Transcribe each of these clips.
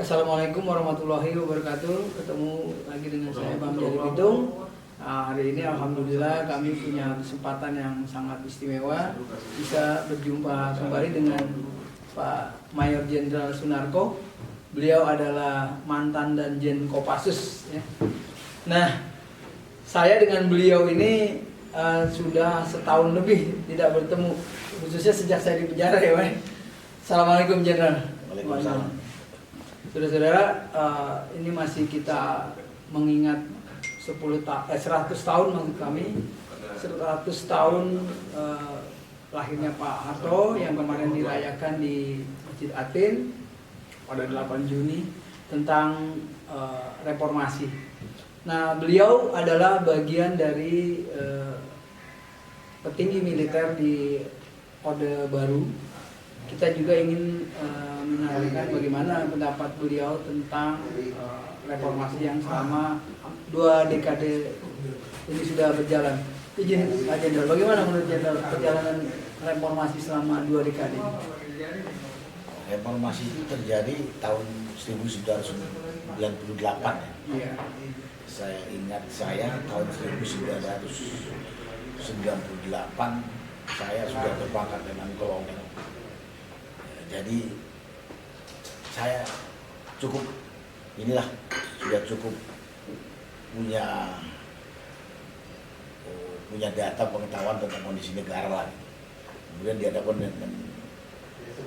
Assalamualaikum warahmatullahi wabarakatuh. Ketemu lagi dengan saya Bang Jari Bidung. Hari ini alhamdulillah kami punya kesempatan yang sangat istimewa bisa berjumpa kembali dengan Pak Mayor Jenderal Sunarko. Beliau adalah mantan Danjen Kopassus ya. Nah, saya dengan beliau ini sudah setahun lebih tidak bertemu, khususnya sejak saya di penjara ya Pak. Assalamualaikum Jenderal. Waalaikumsalam. Saudara-saudara, ini masih kita mengingat 100 tahun maksud kami, 100 tahun lahirnya Pak Harto yang kemarin dirayakan di Masjid Atin pada 8 Juni tentang reformasi. Nah, beliau adalah bagian dari petinggi militer di Orde Baru. Kita juga ingin menanyakan bagaimana pendapat beliau tentang reformasi yang selama 2 dekade ini sudah berjalan. Izin Pak Jenderal, bagaimana menurut Jenderal perjalanan reformasi selama 2 dekade? Reformasi itu terjadi tahun 1998 ya. Iya. Saya ingat tahun 1998 saya sudah berpangkat dengan kolonel. Jadi saya sudah cukup punya data pengetahuan tentang kondisi negara lah. Kemudian dihadapkan dengan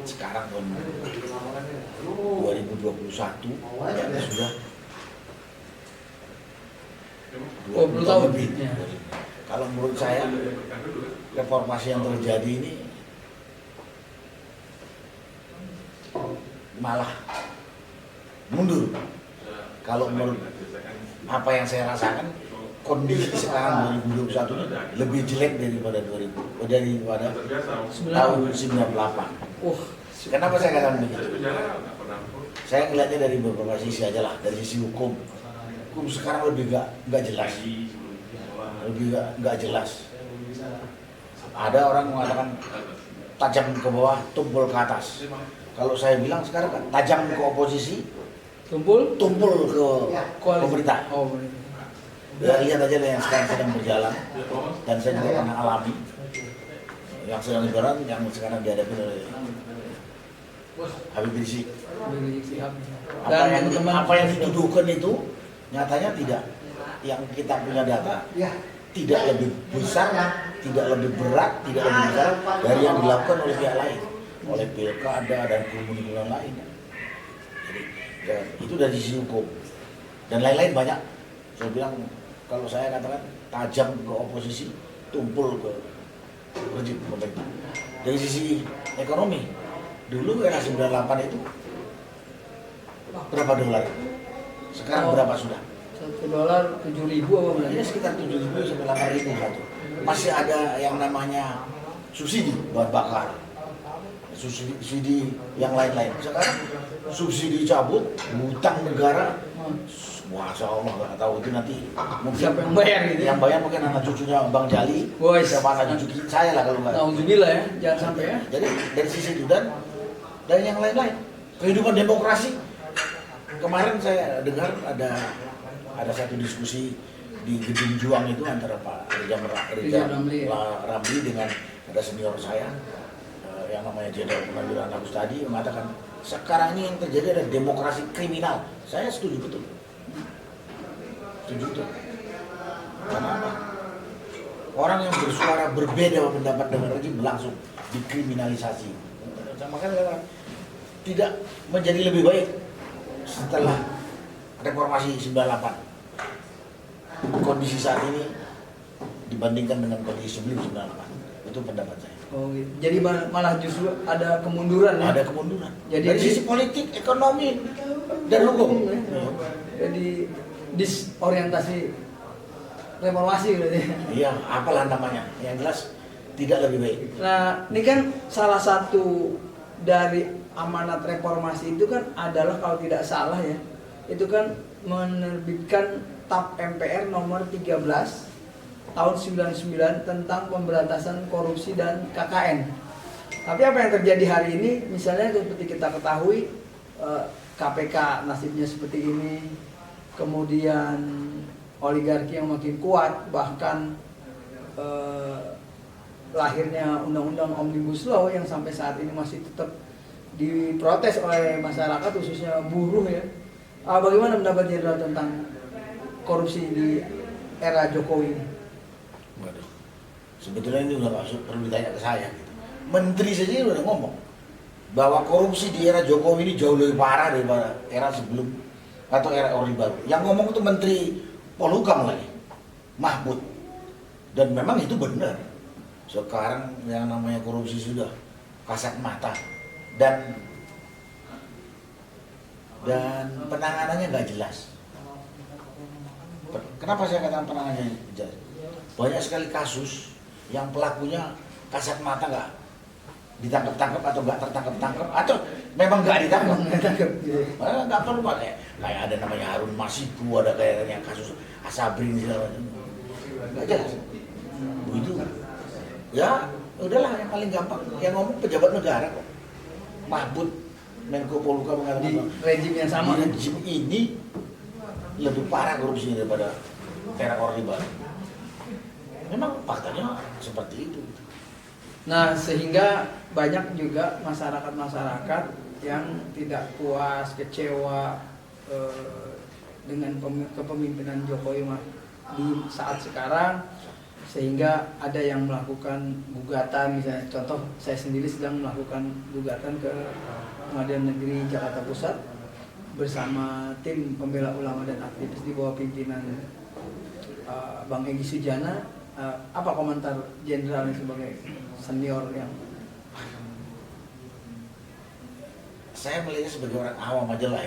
sekarang tahun 2021 sudah 20 tahun lebih. Ya. Kalau menurut saya reformasi yang terjadi ini malah mundur. Kalau menurut apa yang saya rasakan, kondisi sekarang 2021 ini lebih jelek daripada tahun 98. Kenapa saya katakan begitu? Saya melihatnya dari beberapa sisi aja lah. Dari sisi hukum sekarang lebih nggak jelas, Ada orang mengatakan tajam ke bawah, tumpul ke atas. Kalau saya bilang sekarang kan tajam ke oposisi, tumpul ke pemerintah. Ya, lihat aja yang sekarang sedang berjalan, dan saya juga pernah alami yang sedang berjalan, yang sekarang dihadapi oleh Habib Rizik. Apa yang dituduhkan itu nyatanya tidak. Yang kita punya data tidak lebih besar, tidak lebih berat, tidak lebih besar dari yang dilakukan oleh pihak lain, oleh pilkada dan kerumunan lain. Jadi ya, itu dari sisi hukum dan lain-lain banyak. Saya bilang, kalau saya katakan tajam ke oposisi, tumpul ke rejim pemerintah. Dari sisi ekonomi, dulu era 98 itu berapa dolar? Sekarang berapa sudah? $1 7.000 apa berarti? Ya sekitar 7.000 sampai 8.000 satu. Masih ada yang namanya subsidi buat bakar, subsidi yang lain-lain. Sekarang subsidi cabut, hutang negara, Masya Allah, nggak tahu itu nanti mungkin siapa yang bayar gitu? Yang bayar mungkin anak cucunya Bang Jali, siapa anak cucu saya lah kalau nggak. Alhamdulillah ya, jangan sampai ya. Jadi dari sisi itu dan yang lain-lain, kehidupan demokrasi. Kemarin saya dengar ada satu diskusi di Gedung Juang itu antara Pak Rizal Ramli dengan ada senior saya yang namanya Jenderal Purnawirawan Agus tadi mengatakan sekarang ini yang terjadi adalah demokrasi kriminal. Saya setuju betul. Karena apa? Orang yang bersuara berbeda pendapat dengan rejim langsung dikriminalisasi. Makanya tidak menjadi lebih baik setelah reformasi 98. Kondisi saat ini dibandingkan dengan kondisi sebelum 98. Itu pendapat saya. Oh, gitu. Jadi malah justru ada kemunduran ya? Ada kemunduran. Jadi dari sisi politik, ekonomi, dan hukum. Jadi disorientasi reformasi berarti. Iya, apalah namanya. Yang jelas tidak lebih baik. Nah, ini kan salah satu dari amanat reformasi itu kan adalah kalau tidak salah ya, itu kan menerbitkan TAP MPR nomor 13 tahun 99 tentang pemberantasan korupsi dan KKN. Tapi apa yang terjadi hari ini, misalnya seperti kita ketahui, KPK nasibnya seperti ini, kemudian oligarki yang makin kuat, bahkan lahirnya undang-undang Omnibus Law yang sampai saat ini masih tetap diprotes oleh masyarakat, khususnya buruh ya. Bagaimana pendapat Jenderal tentang korupsi di era Jokowi ini? Waduh, sebetulnya ini udah masuk perlu ditanya ke saya gitu. Menteri saja udah ngomong bahwa korupsi di era Jokowi ini jauh lebih parah daripada era sebelum atau era Orde Baru. Yang ngomong itu Menteri Polhukam lagi, Mahfud. Dan memang itu benar. Sekarang yang namanya korupsi sudah kasat mata dan penanganannya nggak jelas. Kenapa saya katakan penanganannya jelas? Banyak sekali kasus yang pelakunya kasat mata nggak ditangkap-tangkap atau nggak tertangkap-tangkap atau memang nggak ditangkap. Nggak perlu pakai kayak ada namanya Harun Masiku, ada kayaknya kasus Asabri segala macam. Nggak jelas. Begitu. Ya udahlah, yang paling gampang yang ngomong pejabat negara kok. Mahfud Menko Polhukam mengatakan Di rejim yang sama. di rejim ini lebih parah korupsinya daripada era Orde Baru. Memang faktanya seperti itu. Nah, sehingga banyak juga masyarakat-masyarakat yang tidak puas, kecewa dengan kepemimpinan Jokowi di saat sekarang, sehingga ada yang melakukan gugatan. Misalnya contoh, saya sendiri sedang melakukan gugatan ke Pengadilan Negeri Jakarta Pusat bersama tim pembela ulama dan aktivis di bawah pimpinan Bang Egy Sujana. Apa komentar Jenderal sebagai senior yang saya melihatnya sebagai orang awam aja lah,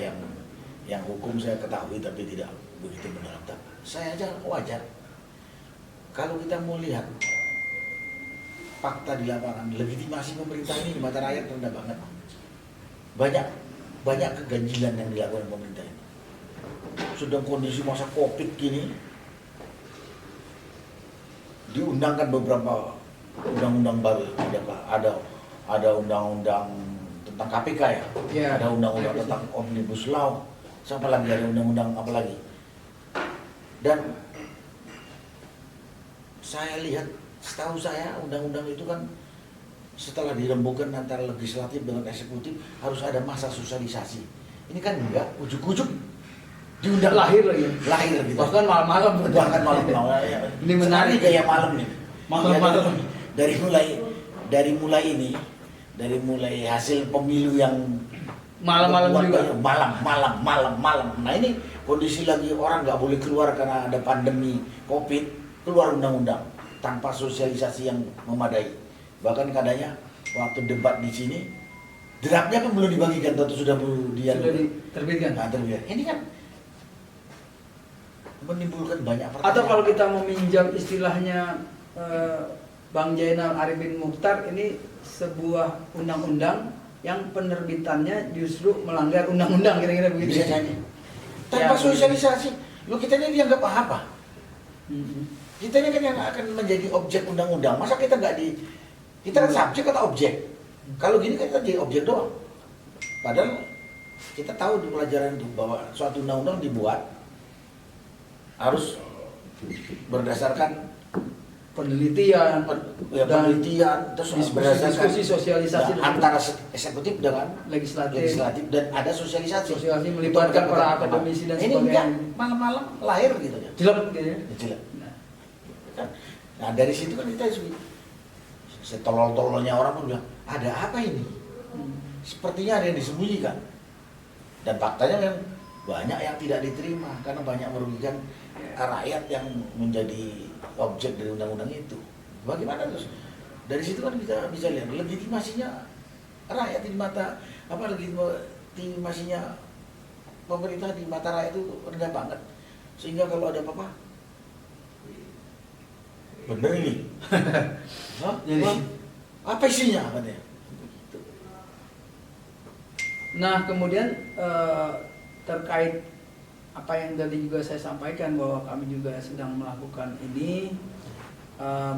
yang hukum saya ketahui tapi tidak begitu mendalam. Saya aja wajar. Kalau kita mau lihat fakta di lapangan, legitimasi pemerintah ini di mata rakyat rendah banget. Banyak keganjilan yang dilakukan pemerintah ini. Sedang kondisi masa Covid gini, diundangkan beberapa undang-undang baru. Ada undang-undang tentang KPK ya, ada undang-undang tentang Omnibus Law, siapa lagi, ada undang-undang apa lagi. Dan saya lihat, setahu saya undang-undang itu kan setelah dirembukan antara legislatif dengan eksekutif harus ada masa sosialisasi. Ini kan enggak, ujuk-ujuk diundang lahir lagi. Lahir gitu. Bahkan malam-malam. Bahkan malam-malam. Ini menarik kayak malam nih. Malam-malam. Dari mulai hasil pemilu yang Malam-malam juga. Malam. Nah ini kondisi lagi orang nggak boleh keluar karena ada pandemi Covid, keluar undang-undang tanpa sosialisasi yang memadai. Bahkan kadangnya waktu debat di sini draftnya pun belum dibagikan atau sudah diterbitkan. Nah, terbitkan. Ini kan menimbulkan banyak pertanyaan. Atau kalau kita meminjam istilahnya Bang Jainal Arifin Mukhtar, ini sebuah undang-undang yang penerbitannya justru melanggar undang-undang, kira-kira begitu. Bisa jadi. Tanpa sosialisasi, kita ini dianggap apa? Kita ini kan yang akan menjadi objek undang-undang. Masa kita nggak kita kan subjek atau objek? Kalau gini kan kita jadi objek doang. Padahal kita tahu di pelajaran itu bahwa suatu undang-undang dibuat harus berdasarkan penelitian, terus berdasarkan diskusi sosialisasi antara eksekutif dengan legislatif dan ada sosialisasi melibatkan para akademisi dan sebagainya. Ini malam-malam lahir gitu ya. Jelek gitu ya. Jelek. Nah dari situ kan kita setolol-tololnya orang pun bilang, ada apa ini? Sepertinya ada yang disembunyikan. Dan faktanya memang banyak yang tidak diterima karena banyak merugikan rakyat yang menjadi objek dari undang-undang itu. Bagaimana terus? Dari situ kan kita bisa lihat legitimasinya rakyat di mata legitimasinya pemerintah di mata rakyat itu rendah banget. Sehingga kalau ada apa-apa, bener ini. Apa isinya katanya? Nah kemudian terkait apa yang tadi juga saya sampaikan bahwa kami juga sedang melakukan ini,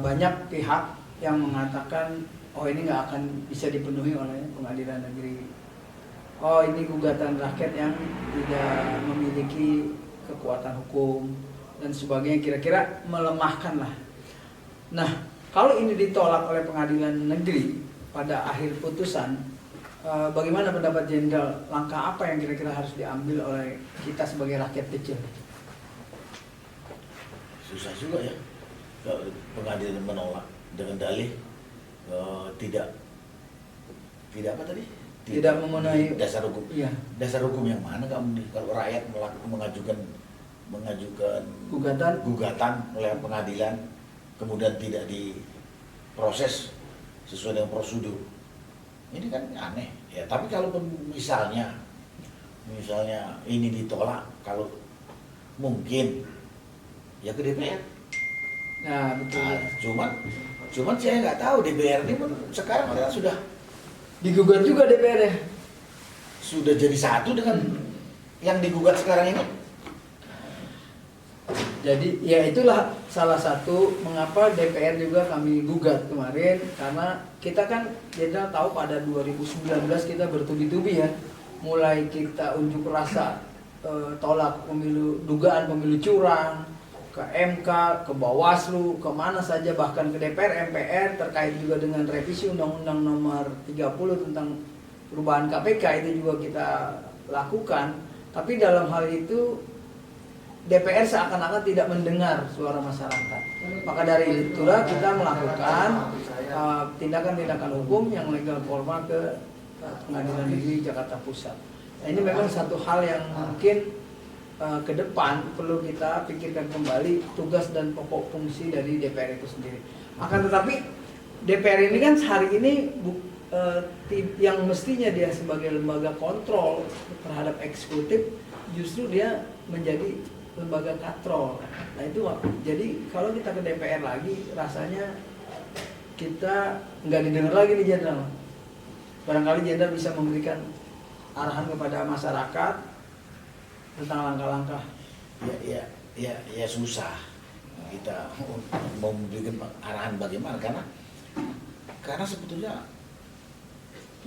banyak pihak yang mengatakan oh ini nggak akan bisa dipenuhi oleh Pengadilan Negeri oh ini gugatan rakyat yang tidak memiliki kekuatan hukum dan sebagainya, kira-kira melemahkan lah. Nah, kalau ini ditolak oleh pengadilan negeri pada akhir putusan, bagaimana pendapat Jenderal? Langkah apa yang kira-kira harus diambil oleh kita sebagai rakyat kecil? Susah juga ya, kalau pengadilan menolak dengan dalih tidak apa tadi? Tidak memenuhi dasar hukum. Iya. Dasar hukum yang mana kamu nih? Kalau rakyat mengajukan gugatan oleh pengadilan, kemudian tidak diproses sesuai dengan prosedur, ini kan aneh ya. Tapi kalau misalnya ini ditolak, kalau mungkin ya ke DPR. Nah, betul. Nah, cuman saya nggak tahu DPR ini pun sekarang adalah sudah Digugat juga DPR ya? Sudah jadi satu dengan yang digugat sekarang ini. Jadi ya itulah salah satu mengapa DPR juga kami gugat kemarin, karena kita kan Jenderal tahu pada 2019 kita bertubi-tubi ya, mulai kita unjuk rasa tolak dugaan pemilu curang, ke MK, ke Bawaslu, kemana saja, bahkan ke DPR, MPR terkait juga dengan revisi Undang-Undang Nomor 30 tentang perubahan KPK, itu juga kita lakukan. Tapi dalam hal itu DPR seakan-akan tidak mendengar suara masyarakat. Maka dari itulah kita melakukan tindakan-tindakan hukum yang legal formal ke Pengadilan Negeri Jakarta Pusat. Nah, ini memang satu hal yang mungkin ke depan perlu kita pikirkan kembali tugas dan pokok fungsi dari DPR itu sendiri. Akan tetapi DPR ini kan hari ini yang mestinya dia sebagai lembaga kontrol terhadap eksekutif, justru dia menjadi lembaga katrol. Nah itu, jadi kalau kita ke DPR lagi, rasanya kita nggak didengar lagi nih Jenderal. Barangkali Jenderal bisa memberikan arahan kepada masyarakat tentang langkah-langkah. Ya susah kita memberikan arahan bagaimana, karena sebetulnya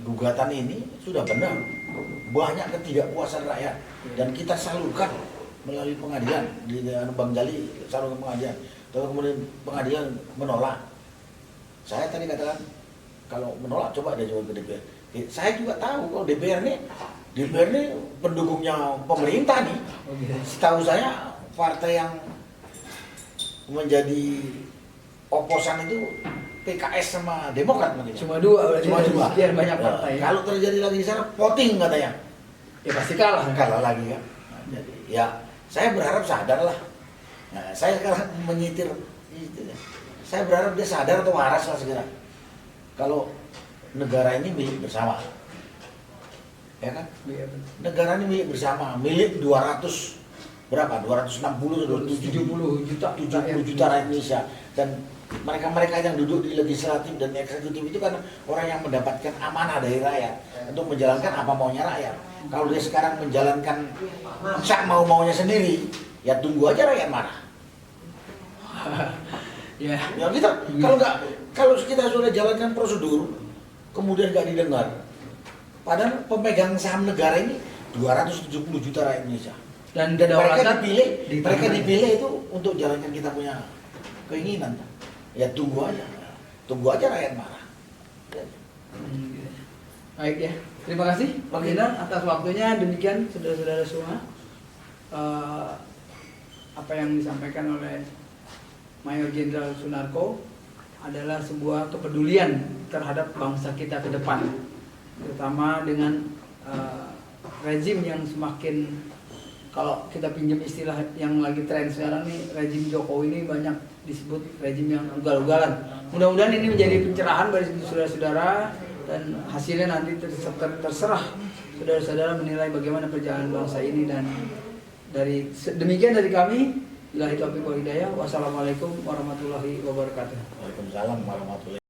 gugatan ini sudah benar, banyak ketidakpuasan rakyat dan kita salurkan melalui pengadilan. Di Bang Jali salurkan pengadilan, tapi kemudian pengadilan menolak. Saya tadi katakan kalau menolak coba dia jual ke DPR. Saya juga tahu kalau DPR ini pendukungnya pemerintah nih. Setahu saya partai yang menjadi oposan itu PKS sama Demokrat begitu. Cuma dua. Sekian banyak partai. Kalau terjadi lagi di sana voting katanya. Ya pasti kalah. Kalah lagi kan. Jadi ya saya berharap sadar lah. Nah, saya sekarang menyitir. Saya berharap dia sadar atau waras lah segera. Kalau negara ini milik bersama, ya kan? Negara ini milik bersama, milik 260 atau 70 juta rakyat Indonesia. Dan mereka yang duduk di legislatif dan eksekutif itu kan orang yang mendapatkan amanah dari rakyat untuk menjalankan apa maunya rakyat. Kalau dia sekarang menjalankan mau-maunya sendiri, ya tunggu aja rakyat marah. Ya kita kalau kita sudah jalankan prosedur kemudian nggak didengar, padahal pemegang saham negara ini 270 juta rakyat Indonesia dan kedaulatan mereka dipilih itu untuk jalankan kita punya keinginan. Ya tunggu aja rakyat marah. Baik ya, terima kasih Pak Jenderal atas waktunya. Demikian saudara-saudara semua, apa yang disampaikan oleh Mayor Jenderal Sunarko adalah sebuah kepedulian terhadap bangsa kita ke depan, terutama dengan rezim yang semakin, kalau kita pinjam istilah yang lagi tren sekarang nih, rezim Jokowi ini banyak disebut rezim yang ugal-ugalan. Mudah-mudahan ini menjadi pencerahan bagi saudara-saudara dan hasilnya nanti terserah saudara-saudara menilai bagaimana perjalanan bangsa ini. Dan demikian dari kami. Billahi taufiq wal hidayah. Wassalamualaikum warahmatullahi wabarakatuh. Waalaikumsalam warahmatullahi wabarakatuh.